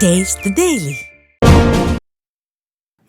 Taste the Daily.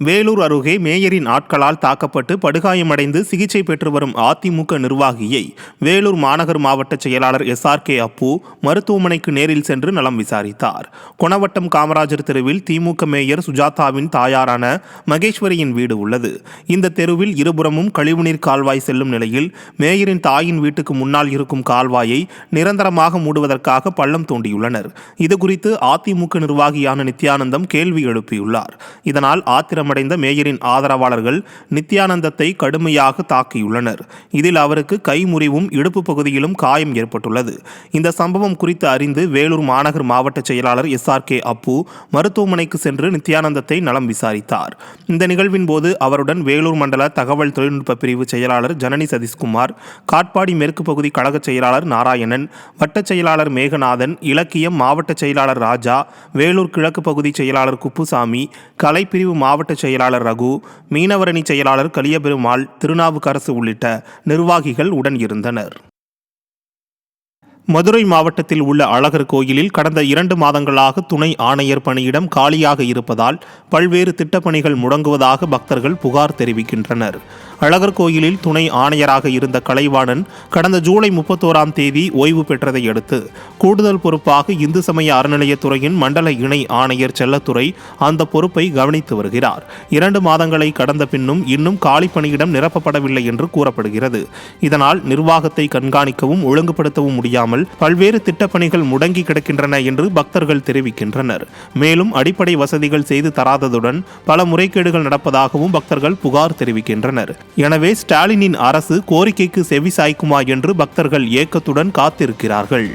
Vellore அருகே மேயரின் ஆட்களால் தாக்கப்பட்டு படுகாயமடைந்து சிகிச்சை பெற்று வரும் அதிமுக நிர்வாகியை வேலூர் மாநகர் மாவட்ட செயலாளர் SRK அப்பு மருத்துவமனைக்கு நேரில் சென்று நலம் விசாரித்தார். கொணவட்டம் காமராஜர் தெருவில் திமுக மேயர் சுஜாதாவின் தாயாரான மகேஸ்வரியின் வீடு உள்ளது. இந்த தெருவில் இருபுறமும் கழிவுநீர் கால்வாய் செல்லும் நிலையில் மேயரின் தாயின் வீட்டுக்கு முன்னால் இருக்கும் கால்வாயை நிரந்தரமாக மூடுவதற்காக பள்ளம் தோண்டியுள்ளனர். இதுகுறித்து அதிமுக நிர்வாகியான நித்யானந்தம் கேள்வி எழுப்பியுள்ளார். இதனால் ஆத்திரமடைந்த மேயரின் ஆதரவாளர்கள் நித்யானந்தத்தை கடுமையாக தாக்கியுள்ளனர். இதில் அவருக்கு கைமுறிவும் இடுப்பு பகுதியிலும் காயம் ஏற்பட்டுள்ளது. இந்த சம்பவம் குறித்து அறிந்து வேலூர் மாநகர் மாவட்ட செயலாளர் SRK அப்பு மருத்துவமனைக்கு சென்று நித்யானந்தத்தை நலம் விசாரித்தார். இந்த நிகழ்வின் போது அவருடன் வேலூர் மண்டல தகவல் தொழில்நுட்ப பிரிவு செயலாளர் ஜனனி சதீஷ்குமார், காட்பாடி மேற்கு பகுதி கழக செயலாளர் நாராயணன், வட்ட செயலாளர் மேகநாதன், இலக்கியம் மாவட்ட செயலாளர் ராஜா, வேலூர் கிழக்கு பகுதி செயலாளர் குப்புசாமி, கலைப்பிரிவு மாவட்ட செயலாளர் ரகு, மீனவரணி செயலாளர் கலியபெருமாள், திருநாவுக்கரசு உள்ளிட்ட நிர்வாகிகள் உடன் இருந்தனர். மதுரை மாவட்டத்தில் உள்ள அழகர் கோயிலில் கடந்த 2 மாதங்களாக துணை ஆணையர் பணியிடம் காலியாக இருப்பதால் பல்வேறு திட்டப்பணிகள் முடங்குவதாக பக்தர்கள் புகார் தெரிவிக்கின்றனர். அழகர் கோயிலில் துணை ஆணையராக இருந்த கலைவாணன் கடந்த ஜூலை 31ஆம் தேதி ஓய்வு பெற்றதை அடுத்து கூடுதல் பொறுப்பாக இந்து சமய அறநிலையத்துறையின் மண்டல இணை ஆணையர் செல்லத்துறை அந்த பொறுப்பை கவனித்து வருகிறார். 2 மாதங்களை கடந்த பின்னும் இன்னும் காலி பணியிடம் நிரப்பப்படவில்லை என்று கூறப்படுகிறது. இதனால் நிர்வாகத்தை கண்காணிக்கவும் ஒழுங்குபடுத்தவும் முடியாமல் பல்வேறு திட்டப்பணிகள் முடங்கி கிடக்கின்றன என்று பக்தர்கள் தெரிவிக்கின்றனர். மேலும் அடிப்படை வசதிகள் செய்து தராததுடன் பல முறைகேடுகள் நடப்பதாகவும் பக்தர்கள் புகார் தெரிவிக்கின்றனர். எனவே ஸ்டாலினின் அரசு கோரிக்கைக்கு செவிசாய்க்குமா என்று பக்தர்கள் ஏக்கத்துடன் காத்திருக்கிறார்கள்.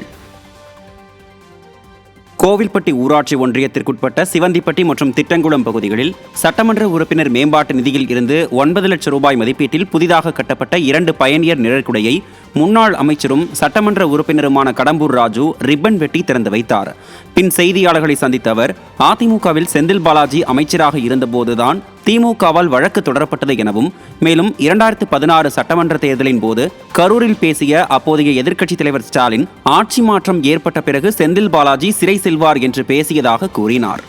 கோவில்பட்டி ஊராட்சி ஒன்றியத்திற்குட்பட்ட சிவந்திப்பட்டி மற்றும் திட்டங்குளம் பகுதிகளில் சட்டமன்ற உறுப்பினர் மேம்பாட்டு நிதியில் இருந்து 9 லட்சம் ரூபாய் மதிப்பீட்டில் புதிதாக கட்டப்பட்ட 2 பயணியர் நிழற்குடையை முன்னாள் அமைச்சரும் சட்டமன்ற உறுப்பினருமான கடம்பூர் ராஜு ரிப்பன் வெட்டி திறந்து வைத்தார். பின் செய்தியாளர்களை சந்தித்த அவர், அதிமுகவில் செந்தில் பாலாஜி அமைச்சராக இருந்தபோதுதான் திமுகவால் வழக்கு தொடரப்பட்டது எனவும், மேலும் 2016 சட்டமன்ற தேர்தலின் போது கரூரில் பேசிய அப்போதைய எதிர்க்கட்சித் தலைவர் ஸ்டாலின் ஆட்சி மாற்றம் ஏற்பட்ட பிறகு செந்தில் பாலாஜி சிறை செல்வார் என்று பேசியதாக கூறினார்.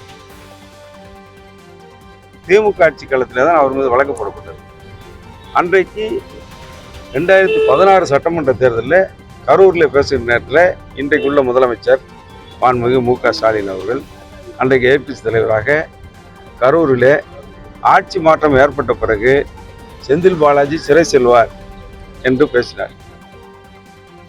திமுக ஆட்சி காலத்தில் தான் அவர் மீது வழக்கு போடப்பட்டது. அன்றைக்கு 2016 சட்டமன்ற தேர்தலில் கரூரில் பேசுகிற நேரத்தில் இன்றைக்குள்ள முதலமைச்சர் மாண்புமிகு MK ஸ்டாலின் அவர்கள் அன்றைக்கு APC தலைவராக கரூரில் ஆட்சி மாற்றம் ஏற்பட்ட பிறகு செந்தில் பாலாஜி சிறை செல்வார் என்று பேசினார்.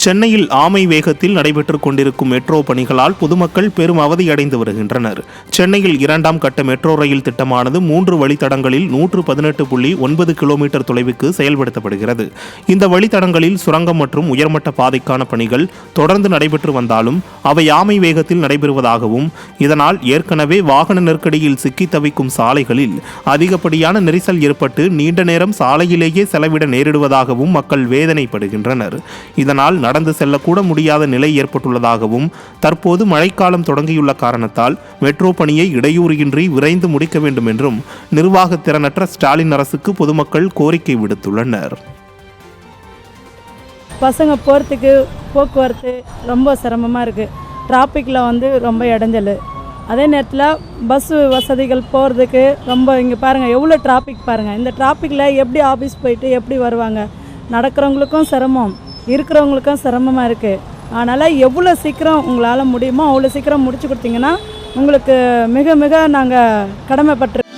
சென்னையில் ஆமை வேகத்தில் நடைபெற்றுக் கொண்டிருக்கும் மெட்ரோ பணிகளால் பொதுமக்கள் பெரும் அவதியடைந்து வருகின்றனர். சென்னையில் 2ஆம் கட்ட மெட்ரோ ரயில் திட்டமானது 3 வழித்தடங்களில் 118.9 கிலோமீட்டர் தொலைவுக்கு செயல்படுத்தப்படுகிறது. இந்த வழித்தடங்களில் சுரங்கம் மற்றும் உயர்மட்ட பாதைக்கான பணிகள் தொடர்ந்து நடைபெற்று வந்தாலும் அவை ஆமை வேகத்தில் நடைபெறுவதாகவும், இதனால் ஏற்கனவே வாகன நெருக்கடியில் சிக்கி தவிக்கும் சாலைகளில் அதிகப்படியான நெரிசல் ஏற்பட்டு நீண்ட நேரம் சாலையிலேயே செலவிட நேரிடுவதாகவும் மக்கள் வேதனைப்படுகின்றனர். இதனால் நடந்து செல்லக்கூட முடியாத நிலை ஏற்பட்டுள்ளதாகவும், தற்போது மழைக்காலம் தொடங்கியுள்ள காரணத்தால் மெட்ரோ பணியை இடையூறின்றி விரைந்து முடிக்க வேண்டும் என்றும் நிர்வாக திறனற்ற ஸ்டாலின் அரசுக்கு பொதுமக்கள் கோரிக்கை விடுத்துள்ளனர். பசங்க போகிறதுக்கு போக்குவரத்து ரொம்ப சிரமமாக இருக்குது. டிராஃபிக்கில் ரொம்ப இடைஞ்சல். அதே நேரத்தில் பஸ் வசதிகள் போகிறதுக்கு ரொம்ப, இங்கே பாருங்கள் எவ்வளோ டிராஃபிக் பாருங்கள். இந்த டிராஃபிக்கில் எப்படி ஆஃபீஸ் போயிட்டு எப்படி வருவாங்க? நடக்கிறவங்களுக்கும் சிரமம், இருக்கிறவங்களுக்கும் சிரமமாக இருக்குது. அதனால் எவ்வளோ சீக்கிரம் உங்களால் முடியுமோ அவ்வளோ சீக்கிரம் முடிச்சு கொடுத்தீங்கன்னா உங்களுக்கு மிக மிக நாங்கள் கடமைப்பட்டு